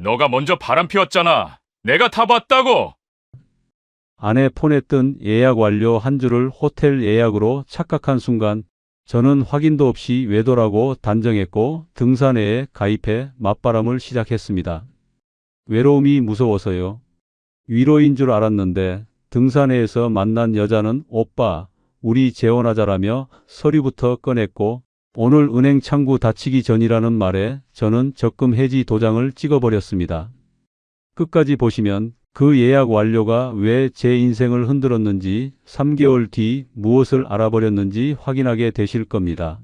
너가 먼저 바람 피웠잖아. 내가 다 봤다고. 아내 폰에 뜬 예약 완료 한 줄을 호텔 예약으로 착각한 순간 저는 확인도 없이 외도라고 단정했고 등산회에 가입해 맞바람을 시작했습니다. 외로움이 무서워서요. 위로인 줄 알았는데 등산회에서 만난 여자는 오빠, 우리 재혼하자라며 서류부터 꺼냈고 오늘 은행 창구 닫히기 전이라는 말에 저는 적금 해지 도장을 찍어버렸습니다. 끝까지 보시면 그 예약 완료가 왜 제 인생을 흔들었는지 3개월 뒤 무엇을 알아버렸는지 확인하게 되실 겁니다.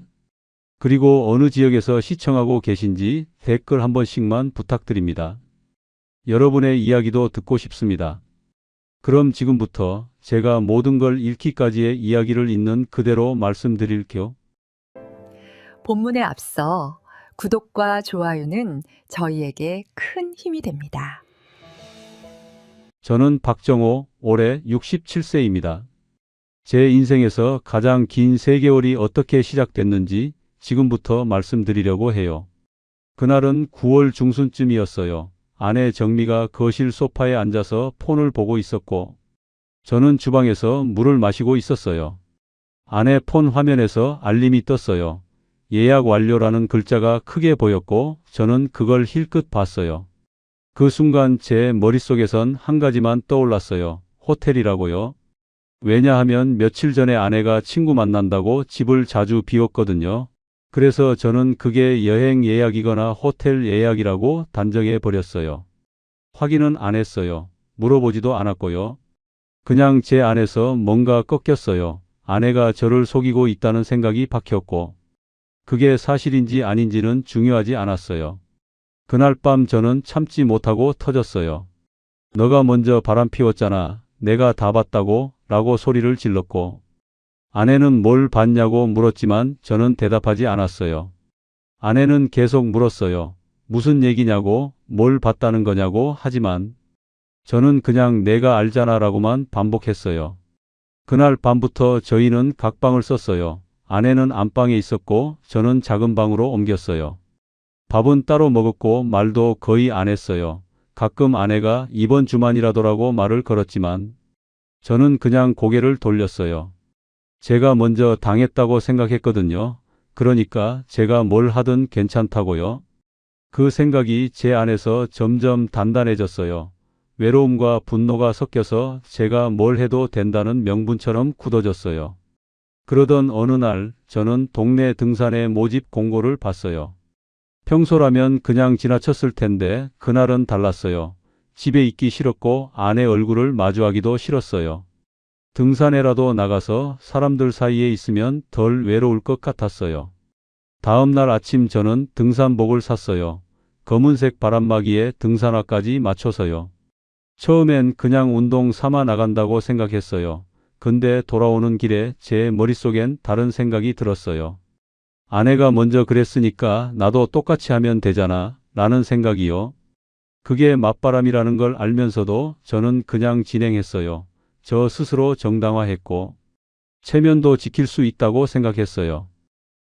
그리고 어느 지역에서 시청하고 계신지 댓글 한 번씩만 부탁드립니다. 여러분의 이야기도 듣고 싶습니다. 그럼 지금부터 제가 모든 걸 잃기까지의 이야기를 있는 그대로 말씀드릴게요. 본문에 앞서 구독과 좋아요는 저희에게 큰 힘이 됩니다. 저는 박정호, 올해 67세입니다. 제 인생에서 가장 긴 3개월이 어떻게 시작됐는지 지금부터 말씀드리려고 해요. 그날은 9월 중순쯤이었어요. 아내 정미가 거실 소파에 앉아서 폰을 보고 있었고 저는 주방에서 물을 마시고 있었어요. 아내 폰 화면에서 알림이 떴어요. 예약 완료라는 글자가 크게 보였고 저는 그걸 힐끗 봤어요. 그 순간 제 머릿속에선 한 가지만 떠올랐어요. 호텔이라고요. 왜냐하면 며칠 전에 아내가 친구 만난다고 집을 자주 비웠거든요. 그래서 저는 그게 여행 예약이거나 호텔 예약이라고 단정해 버렸어요. 확인은 안 했어요. 물어보지도 않았고요. 그냥 제 안에서 뭔가 꺾였어요. 아내가 저를 속이고 있다는 생각이 박혔고 그게 사실인지 아닌지는 중요하지 않았어요. 그날 밤 저는 참지 못하고 터졌어요. 너가 먼저 바람 피웠잖아. 내가 다 봤다고 라고 소리를 질렀고 아내는 뭘 봤냐고 물었지만 저는 대답하지 않았어요. 아내는 계속 물었어요. 무슨 얘기냐고, 뭘 봤다는 거냐고 하지만 저는 그냥 내가 알잖아 라고만 반복했어요. 그날 밤부터 저희는 각방을 썼어요. 아내는 안방에 있었고 저는 작은 방으로 옮겼어요. 밥은 따로 먹었고 말도 거의 안 했어요. 가끔 아내가 이번 주만이라도라고 말을 걸었지만 저는 그냥 고개를 돌렸어요. 제가 먼저 당했다고 생각했거든요. 그러니까 제가 뭘 하든 괜찮다고요. 그 생각이 제 안에서 점점 단단해졌어요. 외로움과 분노가 섞여서 제가 뭘 해도 된다는 명분처럼 굳어졌어요. 그러던 어느 날 저는 동네 등산회 모집 공고를 봤어요. 평소라면 그냥 지나쳤을 텐데 그날은 달랐어요. 집에 있기 싫었고 아내 얼굴을 마주하기도 싫었어요. 등산회라도 나가서 사람들 사이에 있으면 덜 외로울 것 같았어요. 다음 날 아침 저는 등산복을 샀어요. 검은색 바람막이에 등산화까지 맞춰서요. 처음엔 그냥 운동 삼아 나간다고 생각했어요. 근데 돌아오는 길에 제 머릿속엔 다른 생각이 들었어요. 아내가 먼저 그랬으니까 나도 똑같이 하면 되잖아 라는 생각이요. 그게 맞바람이라는 걸 알면서도 저는 그냥 진행했어요. 저 스스로 정당화했고 체면도 지킬 수 있다고 생각했어요.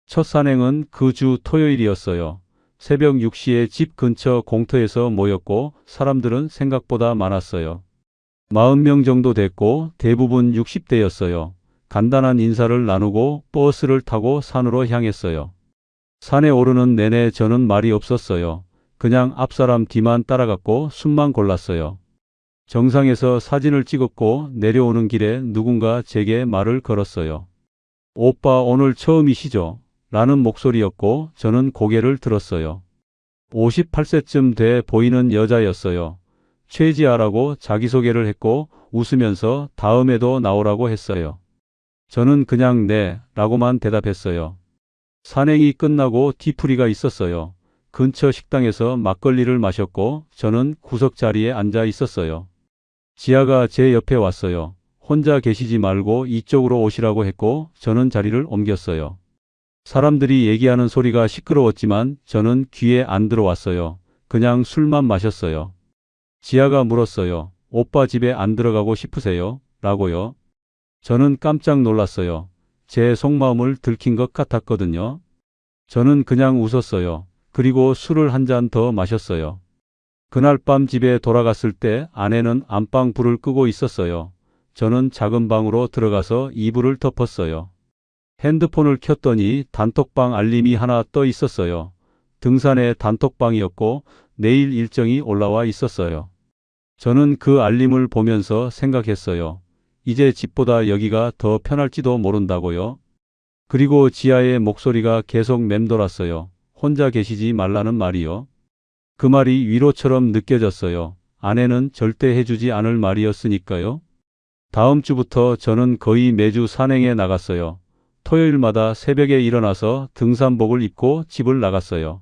첫 산행은 그 주 토요일이었어요. 새벽 6시에 집 근처 공터에서 모였고 사람들은 생각보다 많았어요. 40명 정도 됐고 대부분 60대였어요. 간단한 인사를 나누고 버스를 타고 산으로 향했어요. 산에 오르는 내내 저는 말이 없었어요. 그냥 앞사람 뒤만 따라갔고 숨만 골랐어요. 정상에서 사진을 찍었고 내려오는 길에 누군가 제게 말을 걸었어요. 오빠 오늘 처음이시죠? 라는 목소리였고 저는 고개를 들었어요. 58세쯤 돼 보이는 여자였어요. 최지아라고 자기소개를 했고 웃으면서 다음에도 나오라고 했어요. 저는 그냥 네 라고만 대답했어요. 산행이 끝나고 뒤풀이가 있었어요. 근처 식당에서 막걸리를 마셨고 저는 구석 자리에 앉아 있었어요. 지아가 제 옆에 왔어요. 혼자 계시지 말고 이쪽으로 오시라고 했고 저는 자리를 옮겼어요. 사람들이 얘기하는 소리가 시끄러웠지만 저는 귀에 안 들어왔어요. 그냥 술만 마셨어요. 지아가 물었어요. 오빠 집에 안 들어가고 싶으세요? 라고요. 저는 깜짝 놀랐어요. 제 속마음을 들킨 것 같았거든요. 저는 그냥 웃었어요. 그리고 술을 한 잔 더 마셨어요. 그날 밤 집에 돌아갔을 때 아내는 안방 불을 끄고 있었어요. 저는 작은 방으로 들어가서 이불을 덮었어요. 핸드폰을 켰더니 단톡방 알림이 하나 떠 있었어요. 등산의 단톡방이었고 내일 일정이 올라와 있었어요. 저는 그 알림을 보면서 생각했어요. 이제 집보다 여기가 더 편할지도 모른다고요. 그리고 지아의 목소리가 계속 맴돌았어요. 혼자 계시지 말라는 말이요. 그 말이 위로처럼 느껴졌어요. 아내는 절대 해주지 않을 말이었으니까요. 다음 주부터 저는 거의 매주 산행에 나갔어요. 토요일마다 새벽에 일어나서 등산복을 입고 집을 나갔어요.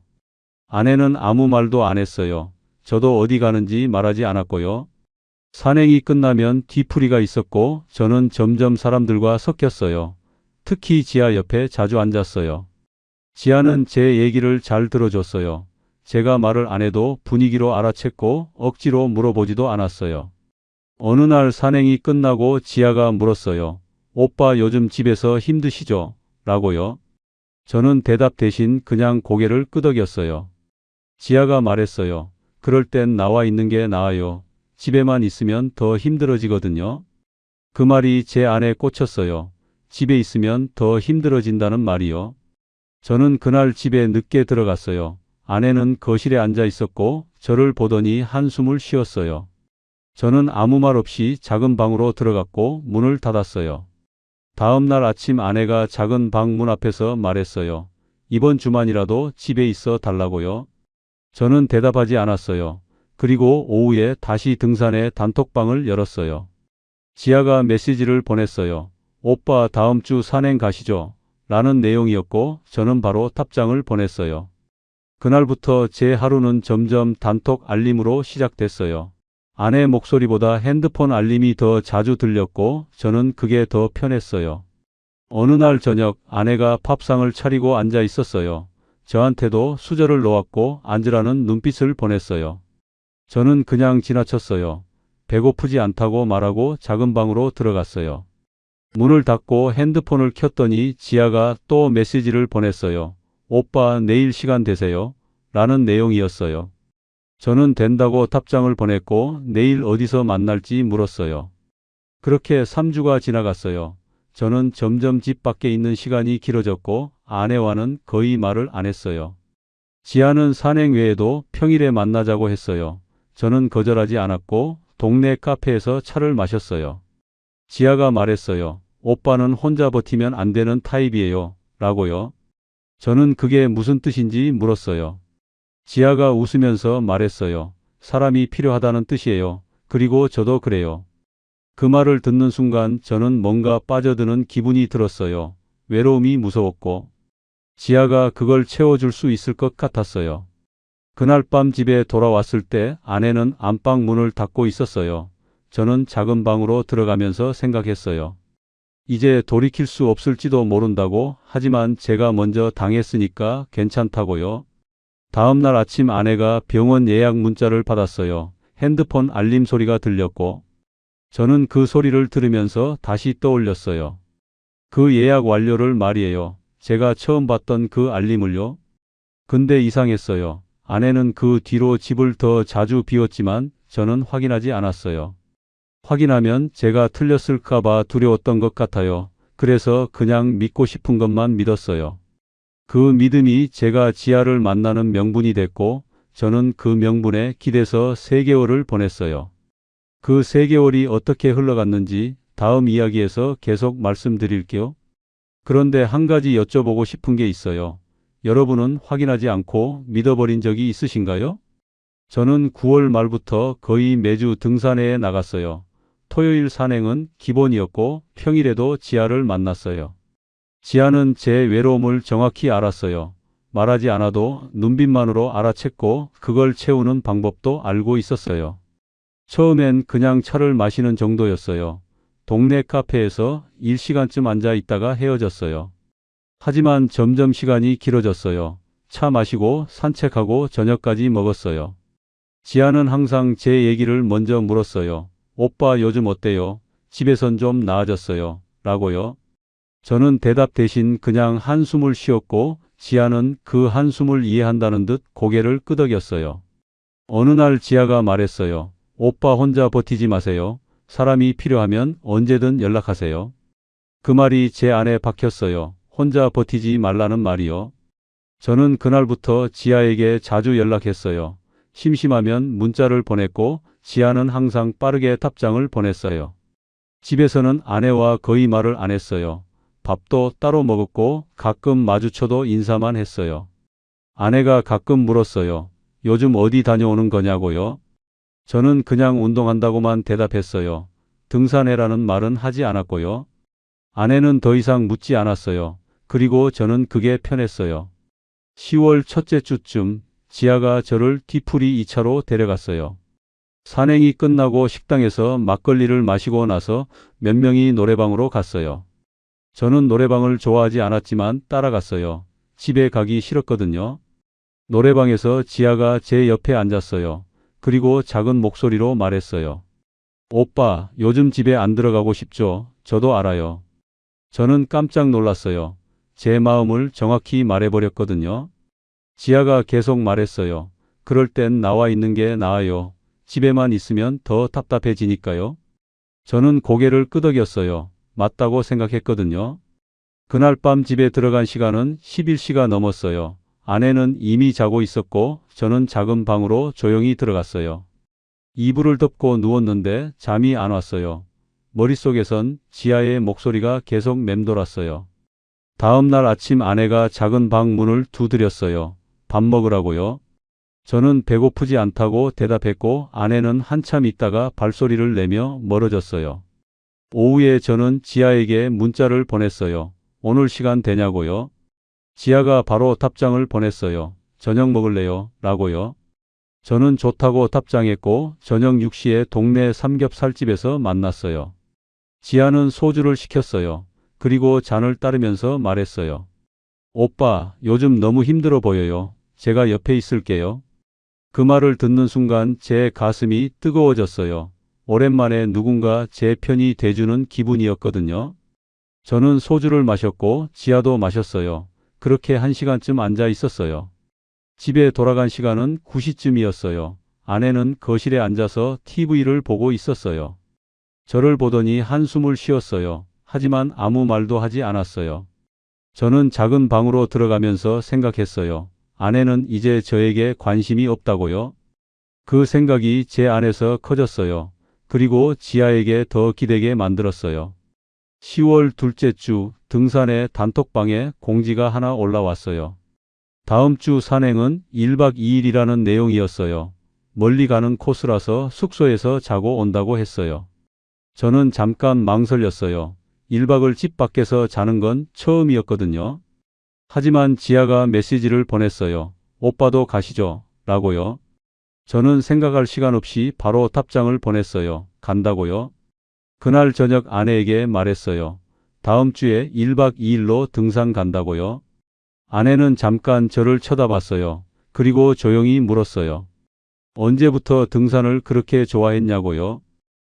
아내는 아무 말도 안 했어요. 저도 어디 가는지 말하지 않았고요. 산행이 끝나면 뒤풀이가 있었고 저는 점점 사람들과 섞였어요. 특히 지아 옆에 자주 앉았어요. 지아는 제 얘기를 잘 들어줬어요. 제가 말을 안 해도 분위기로 알아챘고 억지로 물어보지도 않았어요. 어느 날 산행이 끝나고 지아가 물었어요. 오빠 요즘 집에서 힘드시죠? 라고요. 저는 대답 대신 그냥 고개를 끄덕였어요. 지아가 말했어요. 그럴 땐 나와 있는 게 나아요. 집에만 있으면 더 힘들어지거든요. 그 말이 제 안에 꽂혔어요. 집에 있으면 더 힘들어진다는 말이요. 저는 그날 집에 늦게 들어갔어요. 아내는 거실에 앉아 있었고 저를 보더니 한숨을 쉬었어요. 저는 아무 말 없이 작은 방으로 들어갔고 문을 닫았어요. 다음 날 아침 아내가 작은 방 문 앞에서 말했어요. 이번 주만이라도 집에 있어 달라고요. 저는 대답하지 않았어요. 그리고 오후에 다시 등산의 단톡방을 열었어요. 지아가 메시지를 보냈어요. 오빠 다음 주 산행 가시죠? 라는 내용이었고 저는 바로 답장을 보냈어요. 그날부터 제 하루는 점점 단톡 알림으로 시작됐어요. 아내 목소리보다 핸드폰 알림이 더 자주 들렸고 저는 그게 더 편했어요. 어느 날 저녁 아내가 밥상을 차리고 앉아 있었어요. 저한테도 수저를 놓았고 앉으라는 눈빛을 보냈어요. 저는 그냥 지나쳤어요. 배고프지 않다고 말하고 작은 방으로 들어갔어요. 문을 닫고 핸드폰을 켰더니 지아가 또 메시지를 보냈어요. 오빠 내일 시간 되세요? 라는 내용이었어요. 저는 된다고 답장을 보냈고 내일 어디서 만날지 물었어요. 그렇게 3주가 지나갔어요. 저는 점점 집 밖에 있는 시간이 길어졌고 아내와는 거의 말을 안 했어요. 지아는 산행 외에도 평일에 만나자고 했어요. 저는 거절하지 않았고 동네 카페에서 차를 마셨어요. 지아가 말했어요. 오빠는 혼자 버티면 안 되는 타입이에요. 라고요. 저는 그게 무슨 뜻인지 물었어요. 지아가 웃으면서 말했어요. 사람이 필요하다는 뜻이에요. 그리고 저도 그래요. 그 말을 듣는 순간 저는 뭔가 빠져드는 기분이 들었어요. 외로움이 무서웠고 지아가 그걸 채워줄 수 있을 것 같았어요. 그날 밤 집에 돌아왔을 때 아내는 안방 문을 닫고 있었어요. 저는 작은 방으로 들어가면서 생각했어요. 이제 돌이킬 수 없을지도 모른다고. 하지만 제가 먼저 당했으니까 괜찮다고요. 다음 날 아침 아내가 병원 예약 문자를 받았어요. 핸드폰 알림 소리가 들렸고 저는 그 소리를 들으면서 다시 떠올렸어요. 그 예약 완료를 말이에요. 제가 처음 봤던 그 알림을요. 근데 이상했어요. 아내는 그 뒤로 집을 더 자주 비웠지만 저는 확인하지 않았어요. 확인하면 제가 틀렸을까 봐 두려웠던 것 같아요. 그래서 그냥 믿고 싶은 것만 믿었어요. 그 믿음이 제가 지아를 만나는 명분이 됐고 저는 그 명분에 기대서 3개월을 보냈어요. 그 3개월이 어떻게 흘러갔는지 다음 이야기에서 계속 말씀드릴게요. 그런데 한 가지 여쭤보고 싶은 게 있어요. 여러분은 확인하지 않고 믿어버린 적이 있으신가요? 저는 9월 말부터 거의 매주 등산회에 나갔어요. 토요일 산행은 기본이었고 평일에도 지아를 만났어요. 지아는 제 외로움을 정확히 알았어요. 말하지 않아도 눈빛만으로 알아챘고 그걸 채우는 방법도 알고 있었어요. 처음엔 그냥 차를 마시는 정도였어요. 동네 카페에서 일시간쯤 앉아 있다가 헤어졌어요. 하지만 점점 시간이 길어졌어요. 차 마시고 산책하고 저녁까지 먹었어요. 지아는 항상 제 얘기를 먼저 물었어요. 오빠 요즘 어때요? 집에선 좀 나아졌어요. 라고요. 저는 대답 대신 그냥 한숨을 쉬었고 지아는 그 한숨을 이해한다는 듯 고개를 끄덕였어요. 어느 날 지아가 말했어요. 오빠 혼자 버티지 마세요. 사람이 필요하면 언제든 연락하세요. 그 말이 제 안에 박혔어요. 혼자 버티지 말라는 말이요. 저는 그날부터 지아에게 자주 연락했어요. 심심하면 문자를 보냈고 지아는 항상 빠르게 답장을 보냈어요. 집에서는 아내와 거의 말을 안 했어요. 밥도 따로 먹었고 가끔 마주쳐도 인사만 했어요. 아내가 가끔 물었어요. 요즘 어디 다녀오는 거냐고요? 저는 그냥 운동한다고만 대답했어요. 등산해라는 말은 하지 않았고요. 아내는 더 이상 묻지 않았어요. 그리고 저는 그게 편했어요. 10월 첫째 주쯤 지아가 저를 뒤풀이 2차로 데려갔어요. 산행이 끝나고 식당에서 막걸리를 마시고 나서 몇 명이 노래방으로 갔어요. 저는 노래방을 좋아하지 않았지만 따라갔어요. 집에 가기 싫었거든요. 노래방에서 지아가 제 옆에 앉았어요. 그리고 작은 목소리로 말했어요. 오빠, 요즘 집에 안 들어가고 싶죠? 저도 알아요. 저는 깜짝 놀랐어요. 제 마음을 정확히 말해버렸거든요. 지아가 계속 말했어요. 그럴 땐 나와 있는 게 나아요. 집에만 있으면 더 답답해지니까요. 저는 고개를 끄덕였어요. 맞다고 생각했거든요. 그날 밤 집에 들어간 시간은 11시가 넘었어요. 아내는 이미 자고 있었고 저는 작은 방으로 조용히 들어갔어요. 이불을 덮고 누웠는데 잠이 안 왔어요. 머릿속에선 지아의 목소리가 계속 맴돌았어요. 다음 날 아침 아내가 작은 방 문을 두드렸어요. 밥 먹으라고요. 저는 배고프지 않다고 대답했고 아내는 한참 있다가 발소리를 내며 멀어졌어요. 오후에 저는 지아에게 문자를 보냈어요. 오늘 시간 되냐고요? 지아가 바로 답장을 보냈어요. 저녁 먹을래요? 라고요. 저는 좋다고 답장했고 저녁 6시에 동네 삼겹살집에서 만났어요. 지아는 소주를 시켰어요. 그리고 잔을 따르면서 말했어요. 오빠, 요즘 너무 힘들어 보여요. 제가 옆에 있을게요. 그 말을 듣는 순간 제 가슴이 뜨거워졌어요. 오랜만에 누군가 제 편이 돼주는 기분이었거든요. 저는 소주를 마셨고 지아도 마셨어요. 그렇게 1시간쯤 앉아 있었어요. 집에 돌아간 시간은 9시쯤이었어요. 아내는 거실에 앉아서 TV를 보고 있었어요. 저를 보더니 한숨을 쉬었어요. 하지만 아무 말도 하지 않았어요. 저는 작은 방으로 들어가면서 생각했어요. 아내는 이제 저에게 관심이 없다고요? 그 생각이 제 안에서 커졌어요. 그리고 지아에게 더 기대게 만들었어요. 10월 둘째 주 등산의 단톡방에 공지가 하나 올라왔어요. 다음 주 산행은 1박 2일이라는 내용이었어요. 멀리 가는 코스라서 숙소에서 자고 온다고 했어요. 저는 잠깐 망설였어요. 1박을 집 밖에서 자는 건 처음이었거든요. 하지만 지아가 메시지를 보냈어요. 오빠도 가시죠? 라고요. 저는 생각할 시간 없이 바로 답장을 보냈어요. 간다고요? 그날 저녁 아내에게 말했어요. 다음 주에 1박 2일로 등산 간다고요? 아내는 잠깐 저를 쳐다봤어요. 그리고 조용히 물었어요. 언제부터 등산을 그렇게 좋아했냐고요?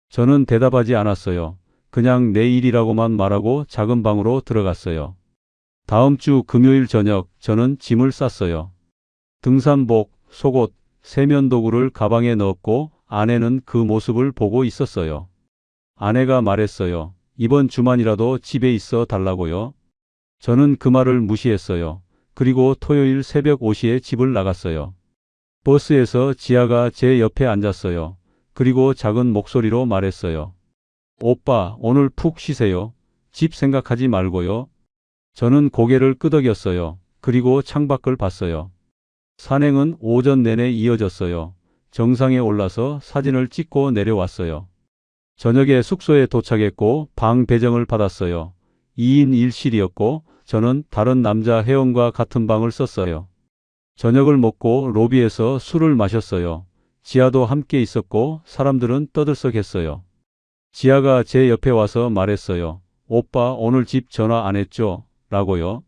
저는 대답하지 않았어요. 그냥 내일이라고만 말하고 작은 방으로 들어갔어요. 다음 주 금요일 저녁 저는 짐을 쌌어요. 등산복, 속옷, 세면도구를 가방에 넣었고 아내는 그 모습을 보고 있었어요. 아내가 말했어요. 이번 주만이라도 집에 있어 달라고요. 저는 그 말을 무시했어요. 그리고 토요일 새벽 5시에 집을 나갔어요. 버스에서 지아가 제 옆에 앉았어요. 그리고 작은 목소리로 말했어요. 오빠, 오늘 푹 쉬세요. 집 생각하지 말고요. 저는 고개를 끄덕였어요. 그리고 창밖을 봤어요. 산행은 오전 내내 이어졌어요. 정상에 올라서 사진을 찍고 내려왔어요. 저녁에 숙소에 도착했고 방 배정을 받았어요. 2인 1실이었고 저는 다른 남자 회원과 같은 방을 썼어요. 저녁을 먹고 로비에서 술을 마셨어요. 지아도 함께 있었고 사람들은 떠들썩했어요. 지아가 제 옆에 와서 말했어요. 오빠 오늘 집 전화 안 했죠? 라고요.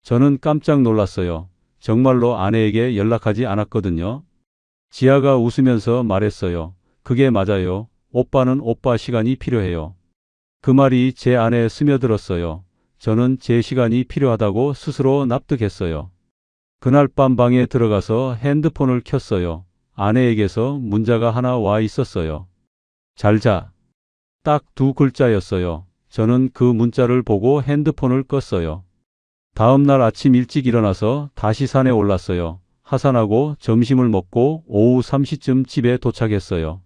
저는 깜짝 놀랐어요. 정말로 아내에게 연락하지 않았거든요. 지아가 웃으면서 말했어요. 그게 맞아요. 오빠는 오빠 시간이 필요해요. 그 말이 제 안에 스며들었어요. 저는 제 시간이 필요하다고 스스로 납득했어요. 그날 밤 방에 들어가서 핸드폰을 켰어요. 아내에게서 문자가 하나 와 있었어요. 잘 자. 딱 2글자였어요. 저는 그 문자를 보고 핸드폰을 껐어요. 다음 날 아침 일찍 일어나서 다시 산에 올랐어요. 하산하고 점심을 먹고 오후 3시쯤 집에 도착했어요.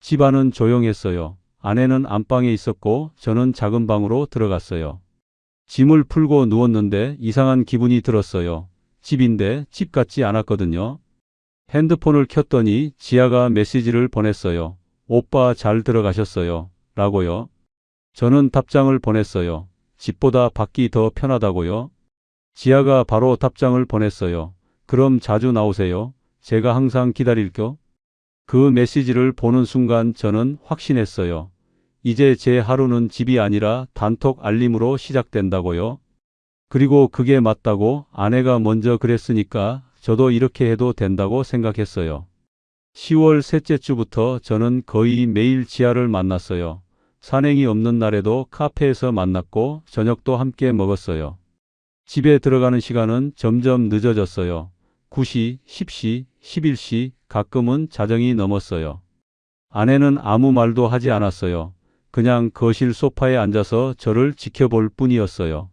집안은 조용했어요. 아내는 안방에 있었고 저는 작은 방으로 들어갔어요. 짐을 풀고 누웠는데 이상한 기분이 들었어요. 집인데 집 같지 않았거든요. 핸드폰을 켰더니 지아가 메시지를 보냈어요. 오빠 잘 들어가셨어요. 라고요. 저는 답장을 보냈어요. 집보다 밖이 더 편하다고요. 지아가 바로 답장을 보냈어요. 그럼 자주 나오세요. 제가 항상 기다릴게요. 그 메시지를 보는 순간 저는 확신했어요. 이제 제 하루는 집이 아니라 단톡 알림으로 시작된다고요. 그리고 그게 맞다고 아내가 먼저 그랬으니까 저도 이렇게 해도 된다고 생각했어요. 10월 셋째 주부터 저는 거의 매일 지아를 만났어요. 산행이 없는 날에도 카페에서 만났고 저녁도 함께 먹었어요. 집에 들어가는 시간은 점점 늦어졌어요. 9시, 10시, 11시, 가끔은 자정이 넘었어요. 아내는 아무 말도 하지 않았어요. 그냥 거실 소파에 앉아서 저를 지켜볼 뿐이었어요.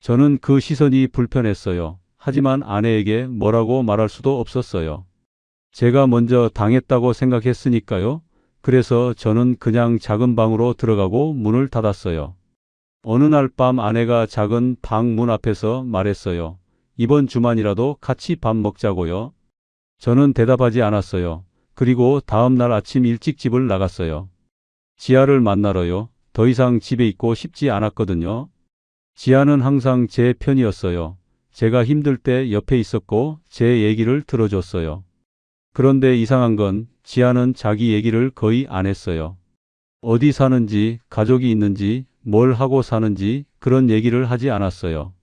저는 그 시선이 불편했어요. 하지만 아내에게 뭐라고 말할 수도 없었어요. 제가 먼저 당했다고 생각했으니까요. 그래서 저는 그냥 작은 방으로 들어가고 문을 닫았어요. 어느 날 밤 아내가 작은 방 문 앞에서 말했어요. 이번 주만이라도 같이 밥 먹자고요. 저는 대답하지 않았어요. 그리고 다음 날 아침 일찍 집을 나갔어요. 지아를 만나러요. 더 이상 집에 있고 싶지 않았거든요. 지아는 항상 제 편이었어요. 제가 힘들 때 옆에 있었고 제 얘기를 들어줬어요. 그런데 이상한 건 지아는 자기 얘기를 거의 안 했어요. 어디 사는지, 가족이 있는지, 뭘 하고 사는지 그런 얘기를 하지 않았어요.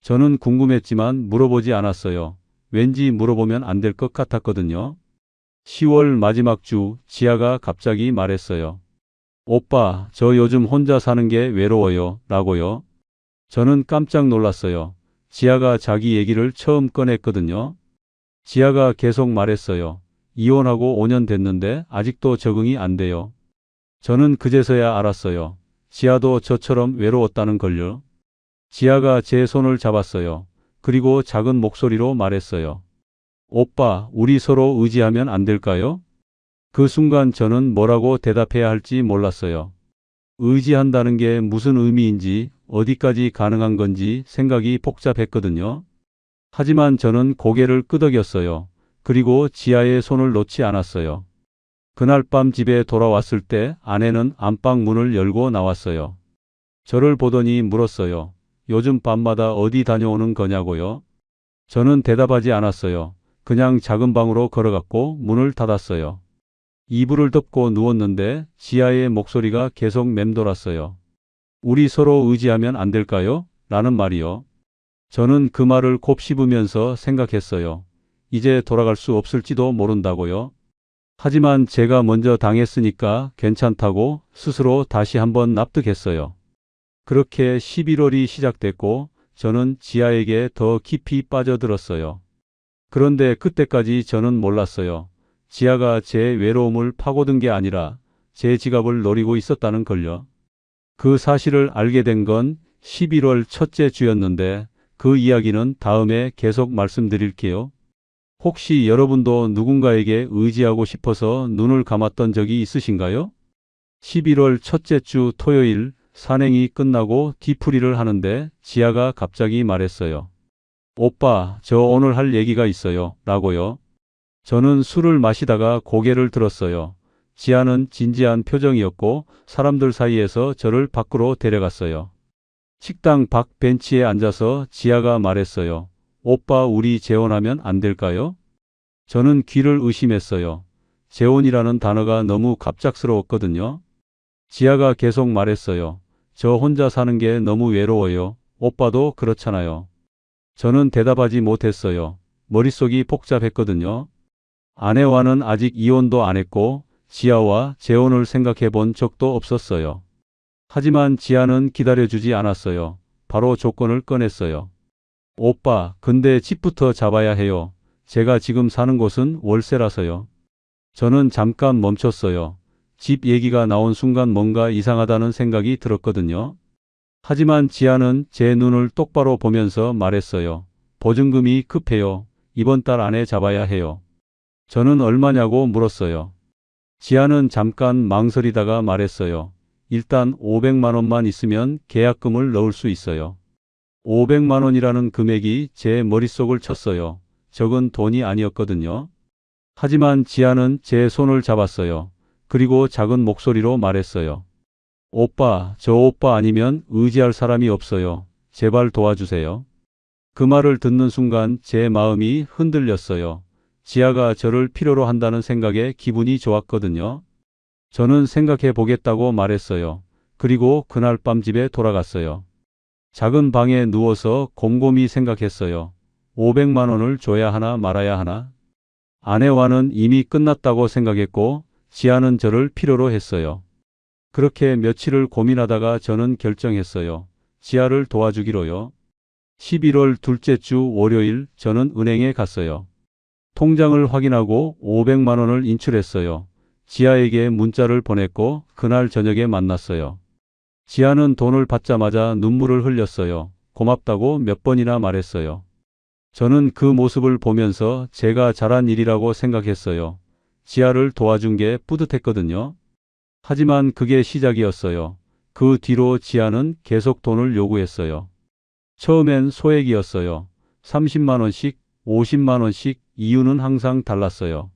저는 궁금했지만 물어보지 않았어요. 왠지 물어보면 안 될 것 같았거든요. 10월 마지막 주 지아가 갑자기 말했어요. 오빠, 저 요즘 혼자 사는 게 외로워요. 라고요. 저는 깜짝 놀랐어요. 지아가 자기 얘기를 처음 꺼냈거든요. 지아가 계속 말했어요. 이혼하고 5년 됐는데 아직도 적응이 안 돼요. 저는 그제서야 알았어요. 지아도 저처럼 외로웠다는 걸요. 지아가 제 손을 잡았어요. 그리고 작은 목소리로 말했어요. 오빠, 우리 서로 의지하면 안 될까요? 그 순간 저는 뭐라고 대답해야 할지 몰랐어요. 의지한다는 게 무슨 의미인지, 어디까지 가능한 건지 생각이 복잡했거든요. 하지만 저는 고개를 끄덕였어요. 그리고 지아의 손을 놓지 않았어요. 그날 밤 집에 돌아왔을 때 아내는 안방 문을 열고 나왔어요. 저를 보더니 물었어요. 요즘 밤마다 어디 다녀오는 거냐고요? 저는 대답하지 않았어요. 그냥 작은 방으로 걸어갔고 문을 닫았어요. 이불을 덮고 누웠는데 지아의 목소리가 계속 맴돌았어요. 우리 서로 의지하면 안 될까요? 라는 말이요. 저는 그 말을 곱씹으면서 생각했어요. 이제 돌아갈 수 없을지도 모른다고요. 하지만 제가 먼저 당했으니까 괜찮다고 스스로 다시 한번 납득했어요. 그렇게 11월이 시작됐고 저는 지아에게 더 깊이 빠져들었어요. 그런데 그때까지 저는 몰랐어요. 지아가 제 외로움을 파고든 게 아니라 제 지갑을 노리고 있었다는 걸요. 그 사실을 알게 된 건 11월 첫째 주였는데 그 이야기는 다음에 계속 말씀드릴게요. 혹시 여러분도 누군가에게 의지하고 싶어서 눈을 감았던 적이 있으신가요? 11월 첫째 주 토요일 산행이 끝나고 뒤풀이를 하는데 지아가 갑자기 말했어요. 오빠, 저 오늘 할 얘기가 있어요. 라고요. 저는 술을 마시다가 고개를 들었어요. 지아는 진지한 표정이었고 사람들 사이에서 저를 밖으로 데려갔어요. 식당 밖 벤치에 앉아서 지아가 말했어요. 오빠, 우리 재혼하면 안 될까요? 저는 귀를 의심했어요. 재혼이라는 단어가 너무 갑작스러웠거든요. 지아가 계속 말했어요. 저 혼자 사는 게 너무 외로워요. 오빠도 그렇잖아요. 저는 대답하지 못했어요. 머릿속이 복잡했거든요. 아내와는 아직 이혼도 안 했고 지아와 재혼을 생각해 본 적도 없었어요. 하지만 지아는 기다려주지 않았어요. 바로 조건을 꺼냈어요. 오빠, 근데 집부터 잡아야 해요. 제가 지금 사는 곳은 월세라서요. 저는 잠깐 멈췄어요. 집 얘기가 나온 순간 뭔가 이상하다는 생각이 들었거든요. 하지만 지아는 제 눈을 똑바로 보면서 말했어요. 보증금이 급해요. 이번 달 안에 잡아야 해요. 저는 얼마냐고 물었어요. 지아는 잠깐 망설이다가 말했어요. 일단 500만 원만 있으면 계약금을 넣을 수 있어요. 500만 원이라는 금액이 제 머릿속을 쳤어요. 적은 돈이 아니었거든요. 하지만 지아는 제 손을 잡았어요. 그리고 작은 목소리로 말했어요. 오빠, 저 오빠 아니면 의지할 사람이 없어요. 제발 도와주세요. 그 말을 듣는 순간 제 마음이 흔들렸어요. 지아가 저를 필요로 한다는 생각에 기분이 좋았거든요. 저는 생각해 보겠다고 말했어요. 그리고 그날 밤 집에 돌아갔어요. 작은 방에 누워서 곰곰이 생각했어요. 500만 원을 줘야 하나 말아야 하나? 아내와는 이미 끝났다고 생각했고 지아는 저를 필요로 했어요. 그렇게 며칠을 고민하다가 저는 결정했어요. 지아를 도와주기로요. 11월 둘째 주 월요일 저는 은행에 갔어요. 통장을 확인하고 500만 원을 인출했어요. 지아에게 문자를 보냈고 그날 저녁에 만났어요. 지아는 돈을 받자마자 눈물을 흘렸어요. 고맙다고 몇 번이나 말했어요. 저는 그 모습을 보면서 제가 잘한 일이라고 생각했어요. 지아를 도와준 게 뿌듯했거든요. 하지만 그게 시작이었어요. 그 뒤로 지아는 계속 돈을 요구했어요. 처음엔 소액이었어요. 30만 원씩, 50만 원씩, 이유는 항상 달랐어요.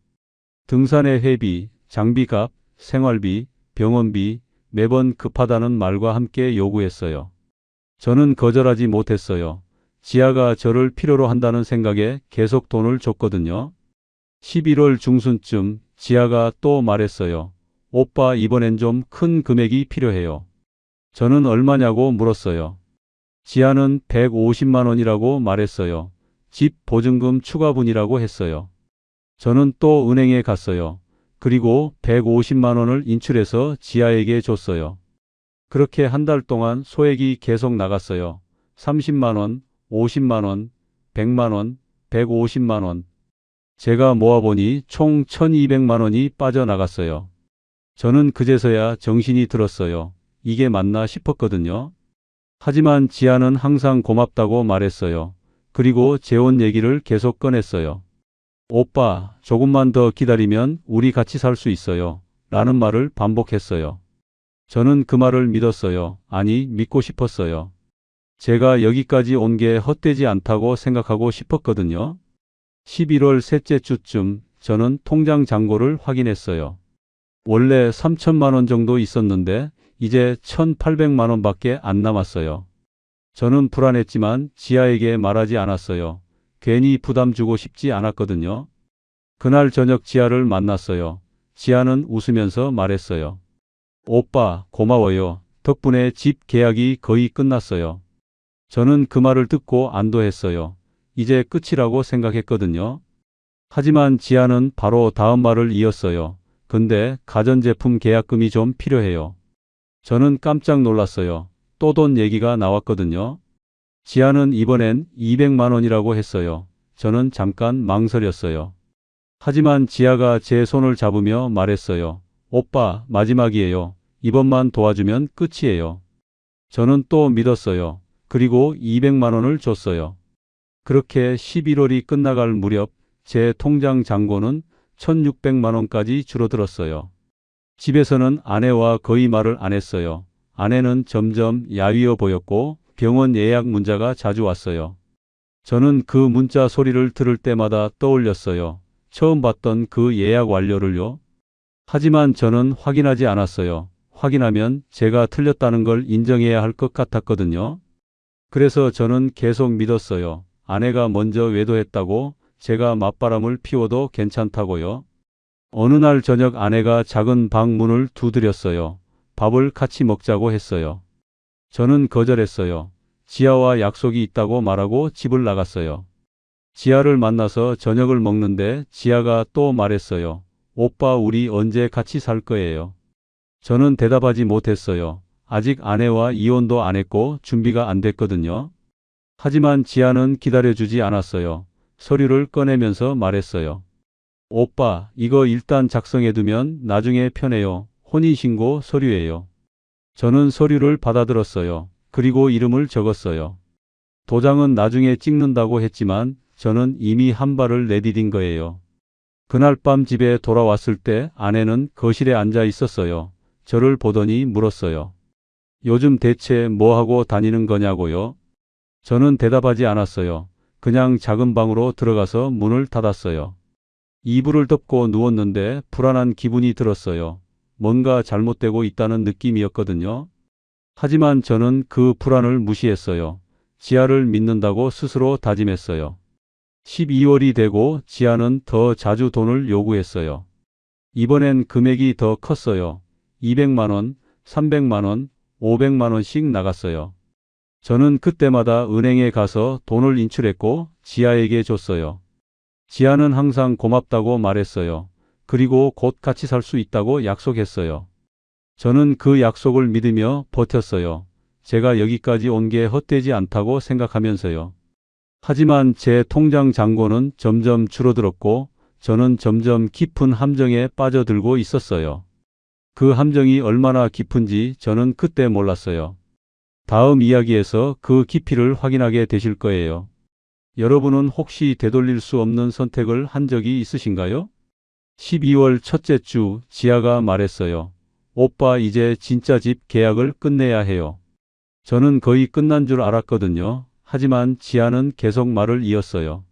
등산의 회비, 장비값, 생활비, 병원비, 매번 급하다는 말과 함께 요구했어요. 저는 거절하지 못했어요. 지아가 저를 필요로 한다는 생각에 계속 돈을 줬거든요. 11월 중순쯤 지아가 또 말했어요. 오빠 이번엔 좀 큰 금액이 필요해요. 저는 얼마냐고 물었어요. 지아는 150만 원이라고 말했어요. 집 보증금 추가분이라고 했어요. 저는 또 은행에 갔어요. 그리고 150만 원을 인출해서 지아에게 줬어요. 그렇게 한 달 동안 소액이 계속 나갔어요. 30만 원, 50만 원, 100만 원, 150만 원. 제가 모아보니 총 1200만 원이 빠져나갔어요. 저는 그제서야 정신이 들었어요. 이게 맞나 싶었거든요. 하지만 지아는 항상 고맙다고 말했어요. 그리고 재혼 얘기를 계속 꺼냈어요. 오빠, 조금만 더 기다리면 우리 같이 살 수 있어요. 라는 말을 반복했어요. 저는 그 말을 믿었어요. 아니, 믿고 싶었어요. 제가 여기까지 온 게 헛되지 않다고 생각하고 싶었거든요. 11월 셋째 주쯤 저는 통장 잔고를 확인했어요. 원래 3천만 원 정도 있었는데 이제 1,800만 원밖에 안 남았어요. 저는 불안했지만 지아에게 말하지 않았어요. 괜히 부담 주고 싶지 않았거든요. 그날 저녁 지아를 만났어요. 지아는 웃으면서 말했어요. 오빠, 고마워요. 덕분에 집 계약이 거의 끝났어요. 저는 그 말을 듣고 안도했어요. 이제 끝이라고 생각했거든요. 하지만 지아는 바로 다음 말을 이었어요. 근데 가전제품 계약금이 좀 필요해요. 저는 깜짝 놀랐어요. 또 돈 얘기가 나왔거든요. 지아는 이번엔 200만 원이라고 했어요. 저는 잠깐 망설였어요. 하지만 지아가 제 손을 잡으며 말했어요. 오빠, 마지막이에요. 이번만 도와주면 끝이에요. 저는 또 믿었어요. 그리고 200만 원을 줬어요. 그렇게 11월이 끝나갈 무렵 제 통장 잔고는 1600만 원까지 줄어들었어요. 집에서는 아내와 거의 말을 안 했어요. 아내는 점점 야위어 보였고 병원 예약 문자가 자주 왔어요. 저는 그 문자 소리를 들을 때마다 떠올렸어요. 처음 봤던 그 예약 완료를요. 하지만 저는 확인하지 않았어요. 확인하면 제가 틀렸다는 걸 인정해야 할 것 같았거든요. 그래서 저는 계속 믿었어요. 아내가 먼저 외도했다고, 제가 맞바람을 피워도 괜찮다고요. 어느 날 저녁 아내가 작은 방 문을 두드렸어요. 밥을 같이 먹자고 했어요. 저는 거절했어요. 지아와 약속이 있다고 말하고 집을 나갔어요. 지아를 만나서 저녁을 먹는데 지아가 또 말했어요. 오빠, 우리 언제 같이 살 거예요? 저는 대답하지 못했어요. 아직 아내와 이혼도 안 했고 준비가 안 됐거든요. 하지만 지아는 기다려주지 않았어요. 서류를 꺼내면서 말했어요. 오빠, 이거 일단 작성해두면 나중에 편해요. 혼인신고 서류예요. 저는 서류를 받아들었어요. 그리고 이름을 적었어요. 도장은 나중에 찍는다고 했지만 저는 이미 한 발을 내디딘 거예요. 그날 밤 집에 돌아왔을 때 아내는 거실에 앉아 있었어요. 저를 보더니 물었어요. 요즘 대체 뭐 하고 다니는 거냐고요? 저는 대답하지 않았어요. 그냥 작은 방으로 들어가서 문을 닫았어요. 이불을 덮고 누웠는데 불안한 기분이 들었어요. 뭔가 잘못되고 있다는 느낌이었거든요. 하지만 저는 그 불안을 무시했어요. 지아를 믿는다고 스스로 다짐했어요. 12월이 되고 지아는 더 자주 돈을 요구했어요. 이번엔 금액이 더 컸어요. 200만 원, 300만 원, 500만 원씩 나갔어요. 저는 그때마다 은행에 가서 돈을 인출했고 지아에게 줬어요. 지아는 항상 고맙다고 말했어요. 그리고 곧 같이 살 수 있다고 약속했어요. 저는 그 약속을 믿으며 버텼어요. 제가 여기까지 온 게 헛되지 않다고 생각하면서요. 하지만 제 통장 잔고는 점점 줄어들었고 저는 점점 깊은 함정에 빠져들고 있었어요. 그 함정이 얼마나 깊은지 저는 그때 몰랐어요. 다음 이야기에서 그 깊이를 확인하게 되실 거예요. 여러분은 혹시 되돌릴 수 없는 선택을 한 적이 있으신가요? 12월 첫째 주 지아가 말했어요. 오빠, 이제 진짜 집 계약을 끝내야 해요. 저는 거의 끝난 줄 알았거든요. 하지만 지아는 계속 말을 이었어요.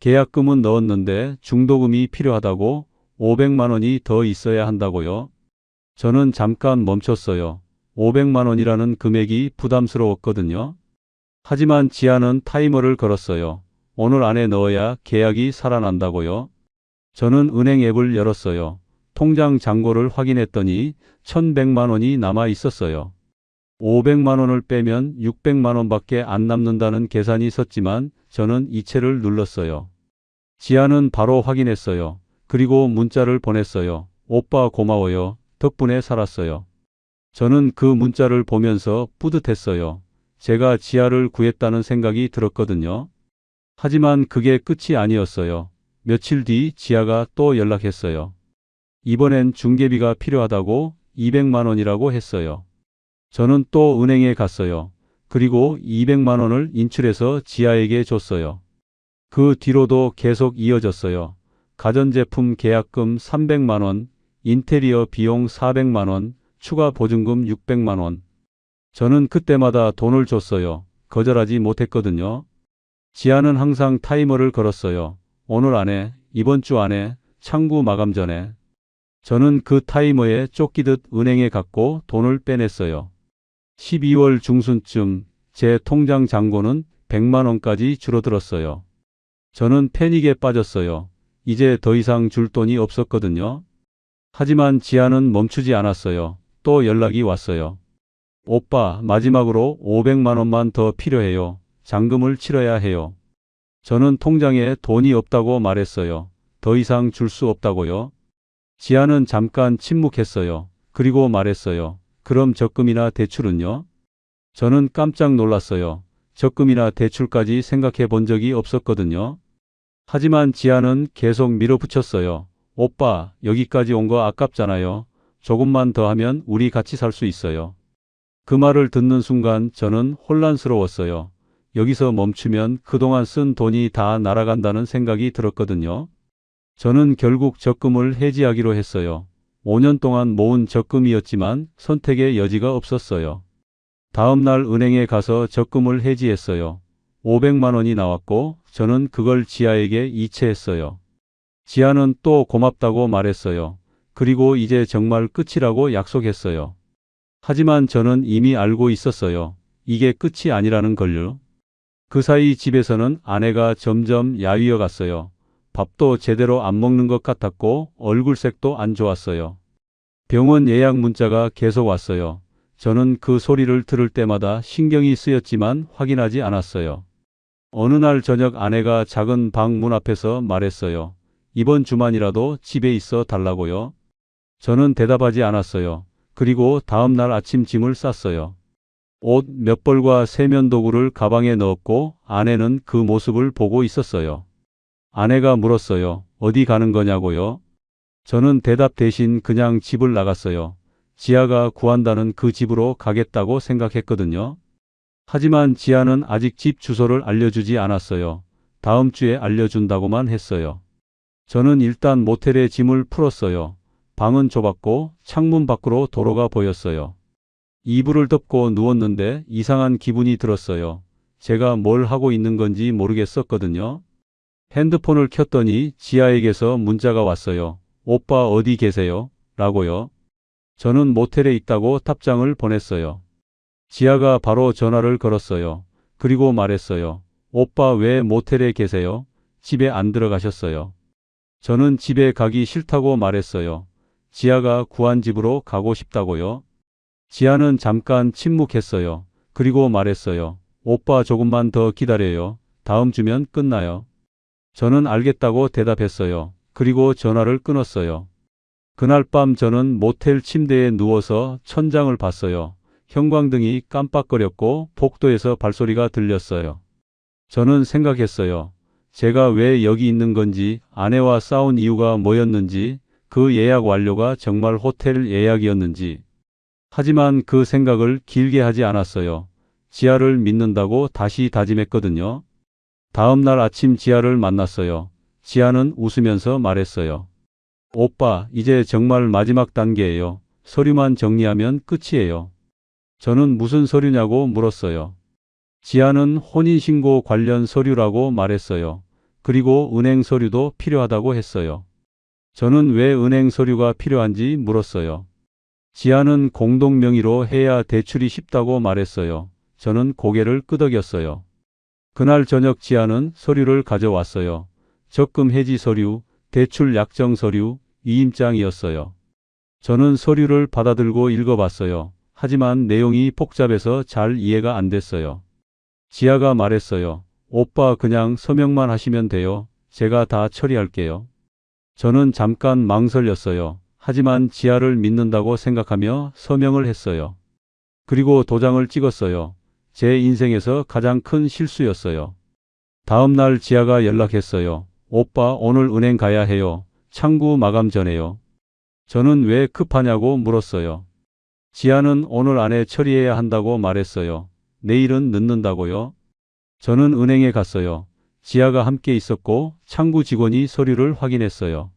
계약금은 넣었는데 중도금이 필요하다고 500만 원이 더 있어야 한다고요. 저는 잠깐 멈췄어요. 500만 원이라는 금액이 부담스러웠거든요. 하지만 지아는 타이머를 걸었어요. 오늘 안에 넣어야 계약이 살아난다고요. 저는 은행 앱을 열었어요. 통장 잔고를 확인했더니 1100만 원이 남아 있었어요. 500만 원을 빼면 600만 원밖에 안 남는다는 계산이 섰지만 저는 이체를 눌렀어요. 지아는 바로 확인했어요. 그리고 문자를 보냈어요. 오빠 고마워요. 덕분에 살았어요. 저는 그 문자를 보면서 뿌듯했어요. 제가 지아를 구했다는 생각이 들었거든요. 하지만 그게 끝이 아니었어요. 며칠 뒤 지아가 또 연락했어요. 이번엔 중개비가 필요하다고 200만 원이라고 했어요. 저는 또 은행에 갔어요. 그리고 200만 원을 인출해서 지아에게 줬어요. 그 뒤로도 계속 이어졌어요. 가전제품 계약금 300만 원, 인테리어 비용 400만 원, 추가 보증금 600만 원. 저는 그때마다 돈을 줬어요. 거절하지 못했거든요. 지아는 항상 타이머를 걸었어요. 오늘 안에, 이번 주 안에, 창구 마감 전에. 저는 그 타이머에 쫓기듯 은행에 갔고 돈을 빼냈어요. 12월 중순쯤 제 통장 잔고는 100만 원까지 줄어들었어요. 저는 패닉에 빠졌어요. 이제 더 이상 줄 돈이 없었거든요. 하지만 지아는 멈추지 않았어요. 또 연락이 왔어요. 오빠, 마지막으로 500만 원만 더 필요해요. 잔금을 치러야 해요. 저는 통장에 돈이 없다고 말했어요. 더 이상 줄 수 없다고요. 지아는 잠깐 침묵했어요. 그리고 말했어요. 그럼 적금이나 대출은요? 저는 깜짝 놀랐어요. 적금이나 대출까지 생각해 본 적이 없었거든요. 하지만 지아는 계속 밀어붙였어요. 오빠, 여기까지 온 거 아깝잖아요. 조금만 더 하면 우리 같이 살 수 있어요. 그 말을 듣는 순간 저는 혼란스러웠어요. 여기서 멈추면 그동안 쓴 돈이 다 날아간다는 생각이 들었거든요. 저는 결국 적금을 해지하기로 했어요. 5년 동안 모은 적금이었지만 선택의 여지가 없었어요. 다음 날 은행에 가서 적금을 해지했어요. 500만 원이 나왔고 저는 그걸 지아에게 이체했어요. 지아는 또 고맙다고 말했어요. 그리고 이제 정말 끝이라고 약속했어요. 하지만 저는 이미 알고 있었어요. 이게 끝이 아니라는 걸요. 그 사이 집에서는 아내가 점점 야위어 갔어요. 밥도 제대로 안 먹는 것 같았고 얼굴색도 안 좋았어요. 병원 예약 문자가 계속 왔어요. 저는 그 소리를 들을 때마다 신경이 쓰였지만 확인하지 않았어요. 어느 날 저녁 아내가 작은 방 문 앞에서 말했어요. 이번 주만이라도 집에 있어 달라고요. 저는 대답하지 않았어요. 그리고 다음 날 아침 짐을 쌌어요. 옷 몇 벌과 세면도구를 가방에 넣었고 아내는 그 모습을 보고 있었어요. 아내가 물었어요. 어디 가는 거냐고요? 저는 대답 대신 그냥 집을 나갔어요. 지아가 구한다는 그 집으로 가겠다고 생각했거든요. 하지만 지아는 아직 집 주소를 알려주지 않았어요. 다음 주에 알려준다고만 했어요. 저는 일단 모텔에 짐을 풀었어요. 방은 좁았고 창문 밖으로 도로가 보였어요. 이불을 덮고 누웠는데 이상한 기분이 들었어요. 제가 뭘 하고 있는 건지 모르겠었거든요. 핸드폰을 켰더니 지아에게서 문자가 왔어요. 오빠 어디 계세요? 라고요. 저는 모텔에 있다고 답장을 보냈어요. 지아가 바로 전화를 걸었어요. 그리고 말했어요. 오빠 왜 모텔에 계세요? 집에 안 들어가셨어요. 저는 집에 가기 싫다고 말했어요. 지아가 구한 집으로 가고 싶다고요. 지아는 잠깐 침묵했어요. 그리고 말했어요. 오빠 조금만 더 기다려요. 다음 주면 끝나요. 저는 알겠다고 대답했어요. 그리고 전화를 끊었어요. 그날 밤 저는 모텔 침대에 누워서 천장을 봤어요. 형광등이 깜빡거렸고 복도에서 발소리가 들렸어요. 저는 생각했어요. 제가 왜 여기 있는 건지, 아내와 싸운 이유가 뭐였는지, 그 예약 완료가 정말 호텔 예약이었는지. 하지만 그 생각을 길게 하지 않았어요. 지아를 믿는다고 다시 다짐했거든요. 다음 날 아침 지아를 만났어요. 지아는 웃으면서 말했어요. 오빠, 이제 정말 마지막 단계예요. 서류만 정리하면 끝이에요. 저는 무슨 서류냐고 물었어요. 지아는 혼인신고 관련 서류라고 말했어요. 그리고 은행 서류도 필요하다고 했어요. 저는 왜 은행 서류가 필요한지 물었어요. 지아는 공동 명의로 해야 대출이 쉽다고 말했어요. 저는 고개를 끄덕였어요. 그날 저녁 지아는 서류를 가져왔어요. 적금 해지 서류, 대출 약정 서류, 위임장이었어요. 저는 서류를 받아들고 읽어봤어요. 하지만 내용이 복잡해서 잘 이해가 안 됐어요. 지아가 말했어요. 오빠 그냥 서명만 하시면 돼요. 제가 다 처리할게요. 저는 잠깐 망설였어요. 하지만 지아를 믿는다고 생각하며 서명을 했어요. 그리고 도장을 찍었어요. 제 인생에서 가장 큰 실수였어요. 다음 날 지아가 연락했어요. 오빠 오늘 은행 가야 해요. 창구 마감 전에요. 저는 왜 급하냐고 물었어요. 지아는 오늘 안에 처리해야 한다고 말했어요. 내일은 늦는다고요? 저는 은행에 갔어요. 지아가 함께 있었고 창구 직원이 서류를 확인했어요.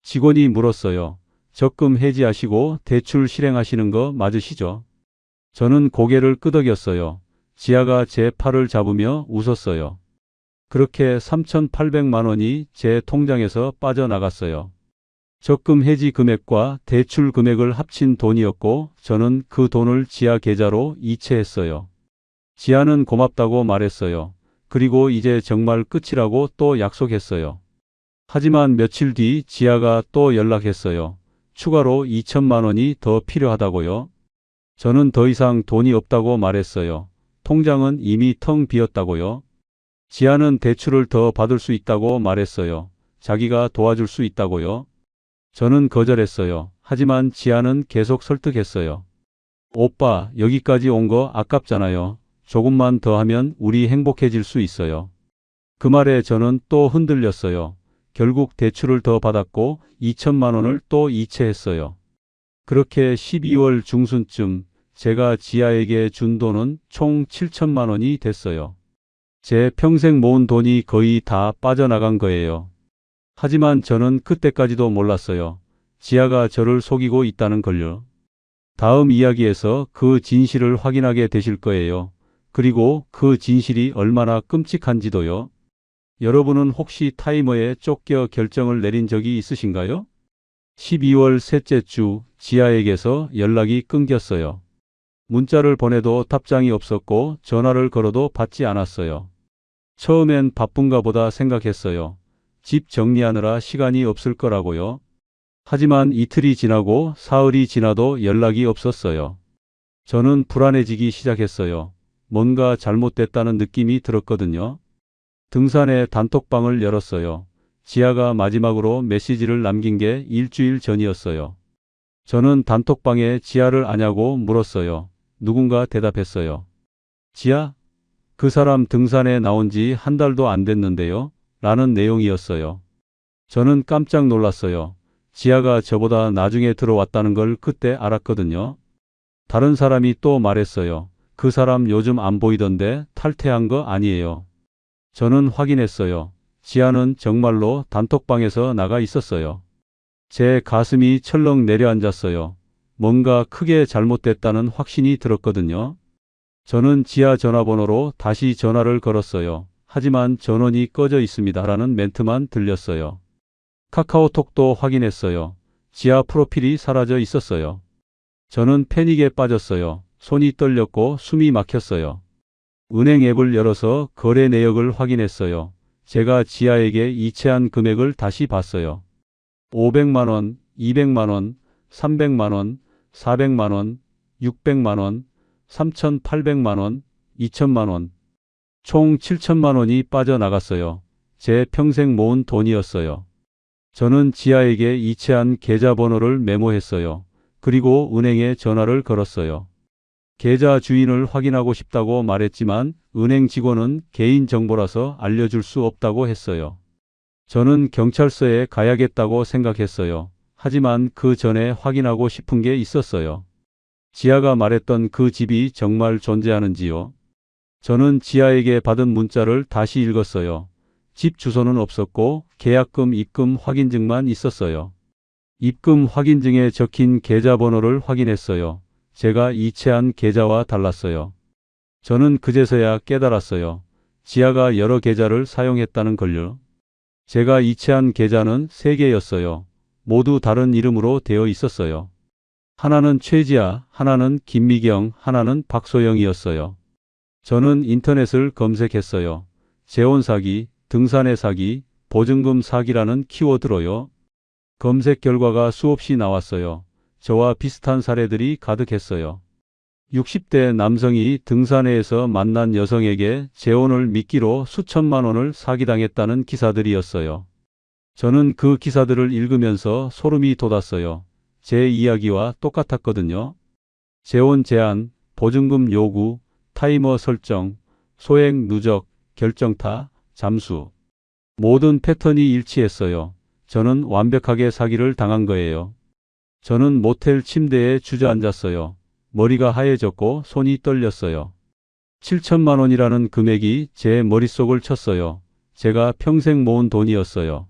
직원이 물었어요. 적금 해지하시고 대출 실행하시는 거 맞으시죠? 저는 고개를 끄덕였어요. 지아가 제 팔을 잡으며 웃었어요. 그렇게 3,800만 원이 제 통장에서 빠져나갔어요. 적금 해지 금액과 대출 금액을 합친 돈이었고 저는 그 돈을 지아 계좌로 이체했어요. 지아는 고맙다고 말했어요. 그리고 이제 정말 끝이라고 또 약속했어요. 하지만 며칠 뒤 지아가 또 연락했어요. 추가로 2천만 원이 더 필요하다고요. 저는 더 이상 돈이 없다고 말했어요. 통장은 이미 텅 비었다고요. 지아는 대출을 더 받을 수 있다고 말했어요. 자기가 도와줄 수 있다고요. 저는 거절했어요. 하지만 지아는 계속 설득했어요. 오빠, 여기까지 온 거 아깝잖아요. 조금만 더 하면 우리 행복해질 수 있어요. 그 말에 저는 또 흔들렸어요. 결국 대출을 더 받았고 2천만 원을 또 이체했어요. 그렇게 12월 중순쯤 제가 지아에게 준 돈은 총 7천만 원이 됐어요. 제 평생 모은 돈이 거의 다 빠져나간 거예요. 하지만 저는 그때까지도 몰랐어요. 지아가 저를 속이고 있다는 걸요. 다음 이야기에서 그 진실을 확인하게 되실 거예요. 그리고 그 진실이 얼마나 끔찍한지도요. 여러분은 혹시 타이머에 쫓겨 결정을 내린 적이 있으신가요? 12월 셋째 주 지아에게서 연락이 끊겼어요. 문자를 보내도 답장이 없었고 전화를 걸어도 받지 않았어요. 처음엔 바쁜가 보다 생각했어요. 집 정리하느라 시간이 없을 거라고요. 하지만 이틀이 지나고 사흘이 지나도 연락이 없었어요. 저는 불안해지기 시작했어요. 뭔가 잘못됐다는 느낌이 들었거든요. 등산에 단톡방을 열었어요. 지아가 마지막으로 메시지를 남긴 게 일주일 전이었어요. 저는 단톡방에 지아를 아냐고 물었어요. 누군가 대답했어요. 지아? 그 사람 등산에 나온 지 한 달도 안 됐는데요. 라는 내용이었어요. 저는 깜짝 놀랐어요. 지아가 저보다 나중에 들어왔다는 걸 그때 알았거든요. 다른 사람이 또 말했어요. 그 사람 요즘 안 보이던데 탈퇴한 거 아니에요. 저는 확인했어요. 지아는 정말로 단톡방에서 나가 있었어요. 제 가슴이 철렁 내려앉았어요. 뭔가 크게 잘못됐다는 확신이 들었거든요. 저는 지아 전화번호로 다시 전화를 걸었어요. 하지만 전원이 꺼져 있습니다라는 멘트만 들렸어요. 카카오톡도 확인했어요. 지아 프로필이 사라져 있었어요. 저는 패닉에 빠졌어요. 손이 떨렸고 숨이 막혔어요. 은행 앱을 열어서 거래 내역을 확인했어요. 제가 지아에게 이체한 금액을 다시 봤어요. 500만 원, 200만 원, 300만 원, 400만 원, 600만 원, 3,800만 원, 2천만 원. 총 7천만 원이 빠져나갔어요. 제 평생 모은 돈이었어요. 저는 지아에게 이체한 계좌번호를 메모했어요. 그리고 은행에 전화를 걸었어요. 계좌 주인을 확인하고 싶다고 말했지만 은행 직원은 개인정보라서 알려줄 수 없다고 했어요. 저는 경찰서에 가야겠다고 생각했어요. 하지만 그 전에 확인하고 싶은 게 있었어요. 지아가 말했던 그 집이 정말 존재하는지요? 저는 지아에게 받은 문자를 다시 읽었어요. 집 주소는 없었고 계약금 입금 확인증만 있었어요. 입금 확인증에 적힌 계좌번호를 확인했어요. 제가 이체한 계좌와 달랐어요. 저는 그제서야 깨달았어요. 지아가 여러 계좌를 사용했다는 걸요. 제가 이체한 계좌는 3개였어요. 모두 다른 이름으로 되어 있었어요. 하나는 최지아, 하나는 김미경, 하나는 박소영이었어요. 저는 인터넷을 검색했어요. 재혼 사기, 등산의 사기, 보증금 사기라는 키워드로요. 검색 결과가 수없이 나왔어요. 저와 비슷한 사례들이 가득했어요. 60대 남성이 등산회에서 만난 여성에게 재혼을 미끼로 수천만 원을 사기당했다는 기사들이었어요. 저는 그 기사들을 읽으면서 소름이 돋았어요. 제 이야기와 똑같았거든요. 재혼 제한, 보증금 요구, 타이머 설정, 소액 누적, 결정타, 잠수. 모든 패턴이 일치했어요. 저는 완벽하게 사기를 당한 거예요. 저는 모텔 침대에 주저앉았어요. 머리가 하얘졌고 손이 떨렸어요. 7천만 원이라는 금액이 제 머릿속을 쳤어요. 제가 평생 모은 돈이었어요.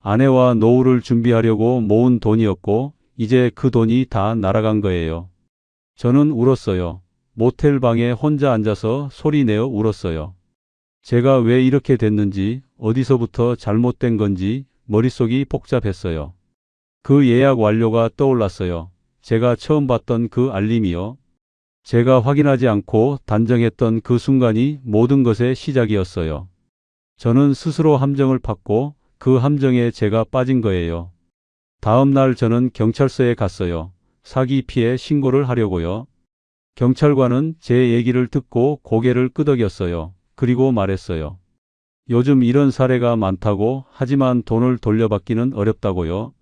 아내와 노후를 준비하려고 모은 돈이었고 이제 그 돈이 다 날아간 거예요. 저는 울었어요. 모텔 방에 혼자 앉아서 소리내어 울었어요. 제가 왜 이렇게 됐는지, 어디서부터 잘못된 건지 머릿속이 복잡했어요. 그 예약 완료가 떠올랐어요. 제가 처음 봤던 그 알림이요. 제가 확인하지 않고 단정했던 그 순간이 모든 것의 시작이었어요. 저는 스스로 함정을 팠고 그 함정에 제가 빠진 거예요. 다음 날 저는 경찰서에 갔어요. 사기 피해 신고를 하려고요. 경찰관은 제 얘기를 듣고 고개를 끄덕였어요. 그리고 말했어요. 요즘 이런 사례가 많다고, 하지만 돈을 돌려받기는 어렵다고요.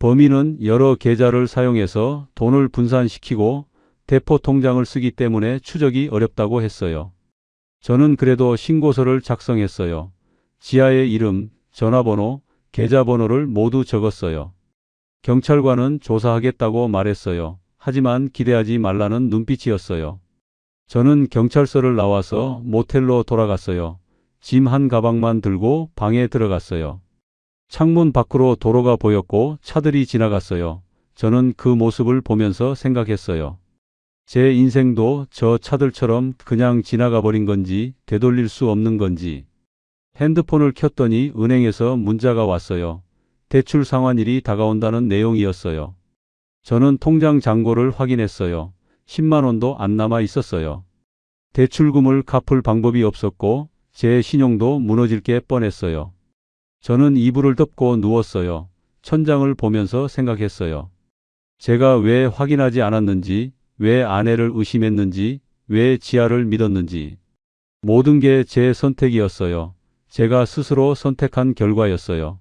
범인은 여러 계좌를 사용해서 돈을 분산시키고 대포 통장을 쓰기 때문에 추적이 어렵다고 했어요. 저는 그래도 신고서를 작성했어요. 지아의 이름, 전화번호, 계좌번호를 모두 적었어요. 경찰관은 조사하겠다고 말했어요. 하지만 기대하지 말라는 눈빛이었어요. 저는 경찰서를 나와서 모텔로 돌아갔어요. 짐 한 가방만 들고 방에 들어갔어요. 창문 밖으로 도로가 보였고 차들이 지나갔어요. 저는 그 모습을 보면서 생각했어요. 제 인생도 저 차들처럼 그냥 지나가 버린 건지, 되돌릴 수 없는 건지. 핸드폰을 켰더니 은행에서 문자가 왔어요. 대출 상환일이 다가온다는 내용이었어요. 저는 통장 잔고를 확인했어요. 10만 원도 안 남아 있었어요. 대출금을 갚을 방법이 없었고 제 신용도 무너질 게 뻔했어요. 저는 이불을 덮고 누웠어요. 천장을 보면서 생각했어요. 제가 왜 확인하지 않았는지, 왜 아내를 의심했는지, 왜 지아를 믿었는지. 모든 게 제 선택이었어요. 제가 스스로 선택한 결과였어요.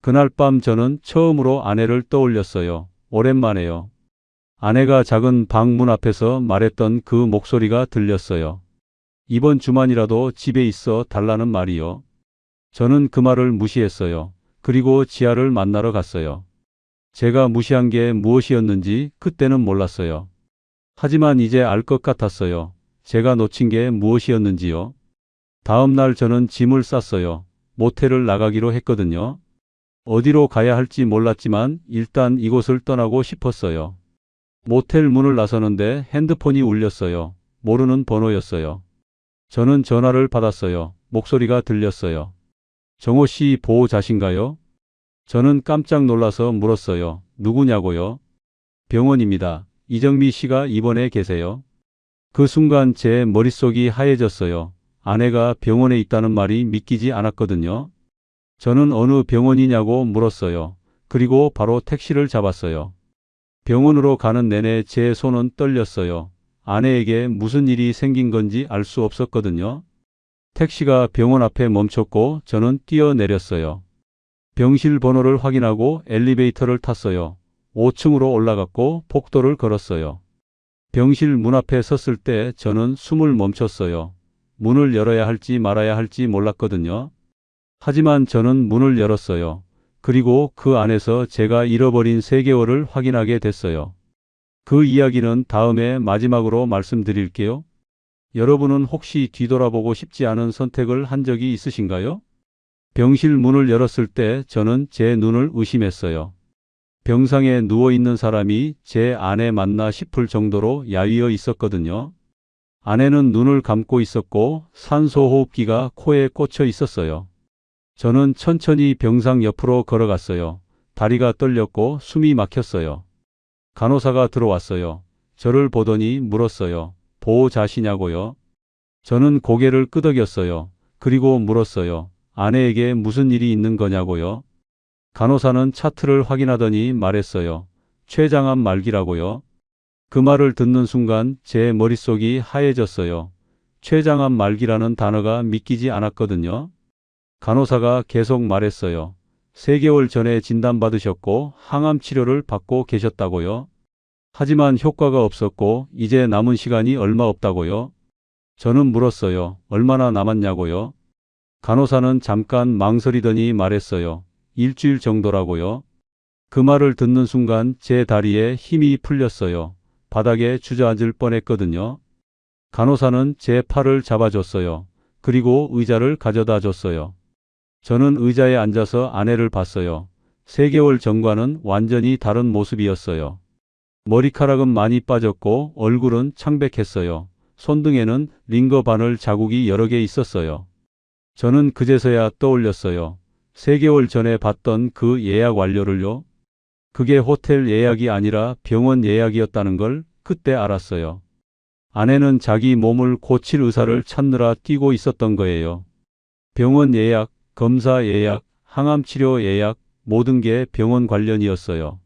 그날 밤 저는 처음으로 아내를 떠올렸어요. 오랜만에요. 아내가 작은 방 문 앞에서 말했던 그 목소리가 들렸어요. 이번 주만이라도 집에 있어 달라는 말이요. 저는 그 말을 무시했어요. 그리고 지아를 만나러 갔어요. 제가 무시한 게 무엇이었는지 그때는 몰랐어요. 하지만 이제 알 것 같았어요. 제가 놓친 게 무엇이었는지요. 다음 날 저는 짐을 쌌어요. 모텔을 나가기로 했거든요. 어디로 가야 할지 몰랐지만 일단 이곳을 떠나고 싶었어요. 모텔 문을 나서는데 핸드폰이 울렸어요. 모르는 번호였어요. 저는 전화를 받았어요. 목소리가 들렸어요. 정호 씨 보호자신가요? 저는 깜짝 놀라서 물었어요. 누구냐고요? 병원입니다. 이정미 씨가 입원해 계세요. 그 순간 제 머릿속이 하얘졌어요. 아내가 병원에 있다는 말이 믿기지 않았거든요. 저는 어느 병원이냐고 물었어요. 그리고 바로 택시를 잡았어요. 병원으로 가는 내내 제 손은 떨렸어요. 아내에게 무슨 일이 생긴 건지 알 수 없었거든요. 택시가 병원 앞에 멈췄고 저는 뛰어내렸어요. 병실 번호를 확인하고 엘리베이터를 탔어요. 5층으로 올라갔고 복도를 걸었어요. 병실 문 앞에 섰을 때 저는 숨을 멈췄어요. 문을 열어야 할지 말아야 할지 몰랐거든요. 하지만 저는 문을 열었어요. 그리고 그 안에서 제가 잃어버린 3개월을 확인하게 됐어요. 그 이야기는 다음에 마지막으로 말씀드릴게요. 여러분은 혹시 뒤돌아보고 싶지 않은 선택을 한 적이 있으신가요? 병실 문을 열었을 때 저는 제 눈을 의심했어요. 병상에 누워있는 사람이 제 아내 맞나 싶을 정도로 야위어 있었거든요. 아내는 눈을 감고 있었고 산소호흡기가 코에 꽂혀 있었어요. 저는 천천히 병상 옆으로 걸어갔어요. 다리가 떨렸고 숨이 막혔어요. 간호사가 들어왔어요. 저를 보더니 물었어요. 보호자시냐고요? 저는 고개를 끄덕였어요. 그리고 물었어요. 아내에게 무슨 일이 있는 거냐고요? 간호사는 차트를 확인하더니 말했어요. 췌장암 말기라고요? 그 말을 듣는 순간 제 머릿속이 하얘졌어요. 췌장암 말기라는 단어가 믿기지 않았거든요. 간호사가 계속 말했어요. 3개월 전에 진단받으셨고 항암 치료를 받고 계셨다고요? 하지만 효과가 없었고 이제 남은 시간이 얼마 없다고요? 저는 물었어요. 얼마나 남았냐고요? 간호사는 잠깐 망설이더니 말했어요. 일주일 정도라고요? 그 말을 듣는 순간 제 다리에 힘이 풀렸어요. 바닥에 주저앉을 뻔했거든요. 간호사는 제 팔을 잡아줬어요. 그리고 의자를 가져다 줬어요. 저는 의자에 앉아서 아내를 봤어요. 3개월 전과는 완전히 다른 모습이었어요. 머리카락은 많이 빠졌고 얼굴은 창백했어요. 손등에는 링거 바늘 자국이 여러 개 있었어요. 저는 그제서야 떠올렸어요. 3개월 전에 봤던 그 예약 완료를요. 그게 호텔 예약이 아니라 병원 예약이었다는 걸 그때 알았어요. 아내는 자기 몸을 고칠 의사를 찾느라 뛰고 있었던 거예요. 병원 예약, 검사 예약, 항암치료 예약, 모든 게 병원 관련이었어요.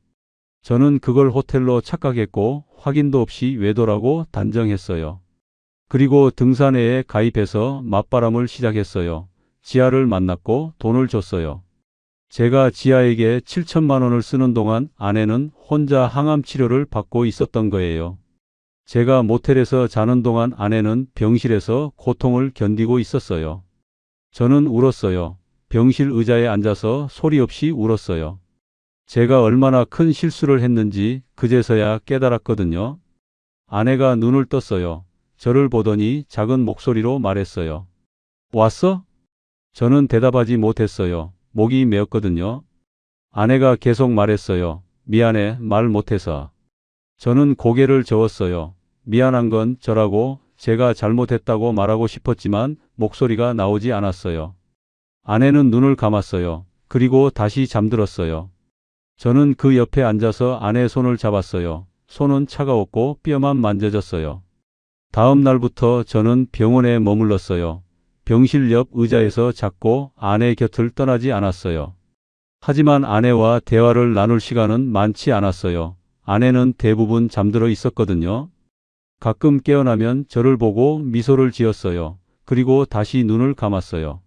저는 그걸 호텔로 착각했고 확인도 없이 외도라고 단정했어요. 그리고 등산회에 가입해서 맞바람을 시작했어요. 지아를 만났고 돈을 줬어요. 제가 지아에게 7천만 원을 쓰는 동안 아내는 혼자 항암 치료를 받고 있었던 거예요. 제가 모텔에서 자는 동안 아내는 병실에서 고통을 견디고 있었어요. 저는 울었어요. 병실 의자에 앉아서 소리 없이 울었어요. 제가 얼마나 큰 실수를 했는지 그제서야 깨달았거든요. 아내가 눈을 떴어요. 저를 보더니 작은 목소리로 말했어요. 왔어? 저는 대답하지 못했어요. 목이 메었거든요. 아내가 계속 말했어요. 미안해, 말 못해서. 저는 고개를 저었어요. 미안한 건 저라고 제가 잘못했다고 말하고 싶었지만 목소리가 나오지 않았어요. 아내는 눈을 감았어요. 그리고 다시 잠들었어요. 저는 그 옆에 앉아서 아내의 손을 잡았어요. 손은 차가웠고 뼈만 만져졌어요. 다음 날부터 저는 병원에 머물렀어요. 병실 옆 의자에서 잤고 아내 곁을 떠나지 않았어요. 하지만 아내와 대화를 나눌 시간은 많지 않았어요. 아내는 대부분 잠들어 있었거든요. 가끔 깨어나면 저를 보고 미소를 지었어요. 그리고 다시 눈을 감았어요.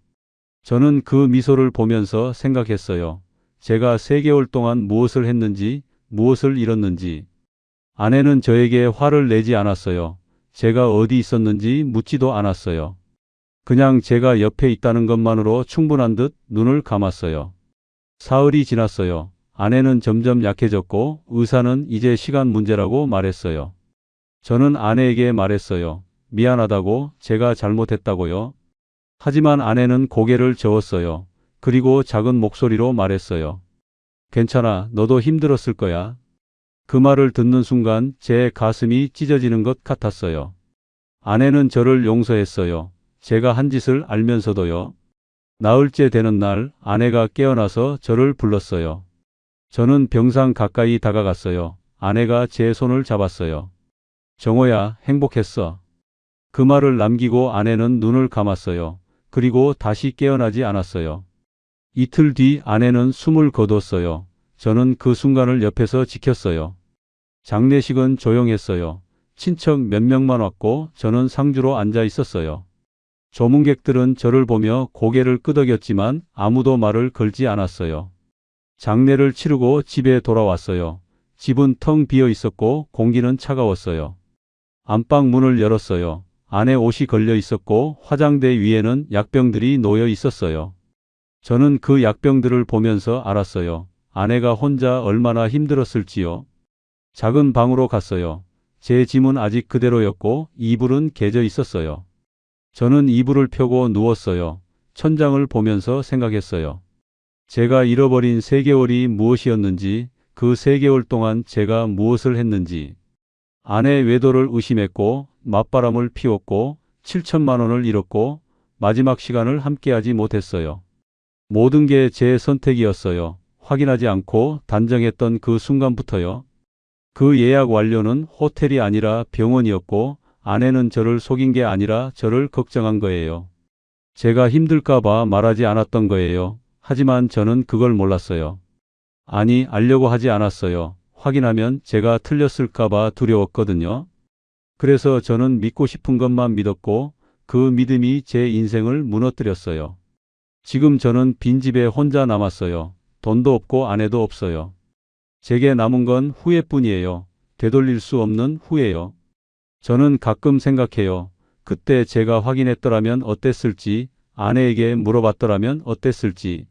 저는 그 미소를 보면서 생각했어요. 제가 3개월 동안 무엇을 했는지, 무엇을 잃었는지. 아내는 저에게 화를 내지 않았어요. 제가 어디 있었는지 묻지도 않았어요. 그냥 제가 옆에 있다는 것만으로 충분한 듯 눈을 감았어요. 사흘이 지났어요. 아내는 점점 약해졌고 의사는 이제 시간 문제라고 말했어요. 저는 아내에게 말했어요. 미안하다고, 제가 잘못했다고요. 하지만 아내는 고개를 저었어요. 그리고 작은 목소리로 말했어요. 괜찮아, 너도 힘들었을 거야. 그 말을 듣는 순간 제 가슴이 찢어지는 것 같았어요. 아내는 저를 용서했어요. 제가 한 짓을 알면서도요. 나흘째 되는 날 아내가 깨어나서 저를 불렀어요. 저는 병상 가까이 다가갔어요. 아내가 제 손을 잡았어요. 정호야, 행복했어. 그 말을 남기고 아내는 눈을 감았어요. 그리고 다시 깨어나지 않았어요. 이틀 뒤 아내는 숨을 거뒀어요. 저는 그 순간을 옆에서 지켰어요. 장례식은 조용했어요. 친척 몇 명만 왔고 저는 상주로 앉아 있었어요. 조문객들은 저를 보며 고개를 끄덕였지만 아무도 말을 걸지 않았어요. 장례를 치르고 집에 돌아왔어요. 집은 텅 비어 있었고 공기는 차가웠어요. 안방 문을 열었어요. 안에 옷이 걸려 있었고 화장대 위에는 약병들이 놓여 있었어요. 저는 그 약병들을 보면서 알았어요. 아내가 혼자 얼마나 힘들었을지요. 작은 방으로 갔어요. 제 짐은 아직 그대로였고 이불은 개져 있었어요. 저는 이불을 펴고 누웠어요. 천장을 보면서 생각했어요. 제가 잃어버린 3개월이 무엇이었는지, 그 3개월 동안 제가 무엇을 했는지. 아내 외도를 의심했고 맞바람을 피웠고 7천만 원을 잃었고 마지막 시간을 함께하지 못했어요. 모든 게 제 선택이었어요. 확인하지 않고 단정했던 그 순간부터요. 그 예약 완료는 호텔이 아니라 병원이었고 아내는 저를 속인 게 아니라 저를 걱정한 거예요. 제가 힘들까 봐 말하지 않았던 거예요. 하지만 저는 그걸 몰랐어요. 아니, 알려고 하지 않았어요. 확인하면 제가 틀렸을까 봐 두려웠거든요. 그래서 저는 믿고 싶은 것만 믿었고 그 믿음이 제 인생을 무너뜨렸어요. 지금 저는 빈집에 혼자 남았어요. 돈도 없고 아내도 없어요. 제게 남은 건 후회뿐이에요. 되돌릴 수 없는 후회요. 저는 가끔 생각해요. 그때 제가 확인했더라면 어땠을지, 아내에게 물어봤더라면 어땠을지.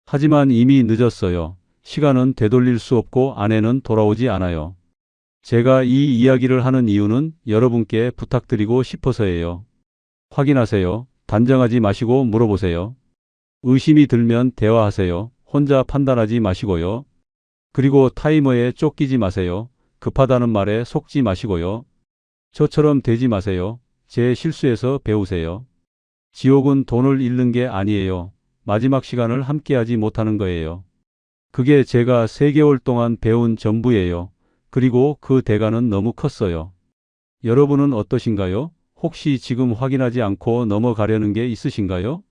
하지만 이미 늦었어요. 시간은 되돌릴 수 없고 아내는 돌아오지 않아요. 제가 이 이야기를 하는 이유는 여러분께 부탁드리고 싶어서예요. 확인하세요. 단정하지 마시고 물어보세요. 의심이 들면 대화하세요. 혼자 판단하지 마시고요. 그리고 타이머에 쫓기지 마세요. 급하다는 말에 속지 마시고요. 저처럼 되지 마세요. 제 실수에서 배우세요. 지옥은 돈을 잃는 게 아니에요. 마지막 시간을 함께하지 못하는 거예요. 그게 제가 3개월 동안 배운 전부예요. 그리고 그 대가는 너무 컸어요. 여러분은 어떠신가요? 혹시 지금 확인하지 않고 넘어가려는 게 있으신가요?